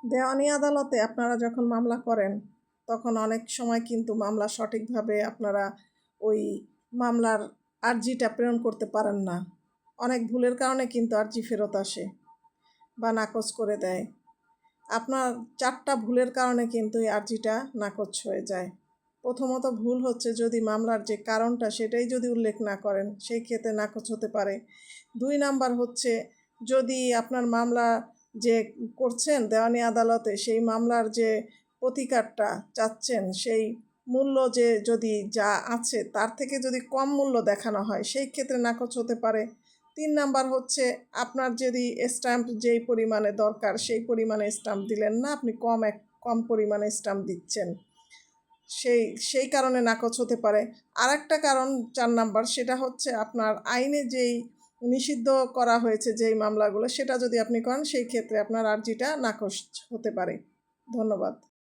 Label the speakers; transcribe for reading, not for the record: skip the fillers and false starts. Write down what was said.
Speaker 1: দেওয়ানি আদালতে আপনারা যখন মামলা করেন তখন অনেক সময় কিন্তু মামলা সঠিকভাবে আপনারা ওই মামলার আর্জিটা প্রেরণ করতে পারেন না। অনেক ভুলের কারণে কিন্তু আর্জি ফেরত আসে বা নাকচ করে দেয়। আপনার 4টা ভুলের কারণে কিন্তু এই আর্জিটা নাকচ হয়ে যায়। প্রথমত ভুল হচ্ছে যদি মামলার যে কারণটা সেটাই যদি উল্লেখ না করেন, সেই ক্ষেত্রে নাকচ হতে পারে। 2 নাম্বার হচ্ছে যদি আপনার মামলা যে করছেন দেওয়ানি আদালতে, সেই মামলার যে প্রতিকারটা চাচ্ছেন, সেই মূল্য যে যদি যা আছে তার থেকে যদি কম মূল্য দেখানো হয়, সেই ক্ষেত্রে নাকচ হতে পারে। 3 নাম্বার হচ্ছে আপনার যদি স্ট্যাম্প যেই পরিমাণে দরকার সেই পরিমাণে স্ট্যাম্প দিলেন না, আপনি কম পরিমাণে স্ট্যাম্প দিচ্ছেন, সেই কারণে নাকচ হতে পারে। আরেকটা কারণ 4 নাম্বার, সেটা হচ্ছে আপনার আইনে যেই নিষিদ্ধ করা হয়েছে যেই মামলাগুলো, সেটা যদি আপনি করেন সেই ক্ষেত্রে আপনার আর্জিটা নাকচ হতে পারে। ধন্যবাদ।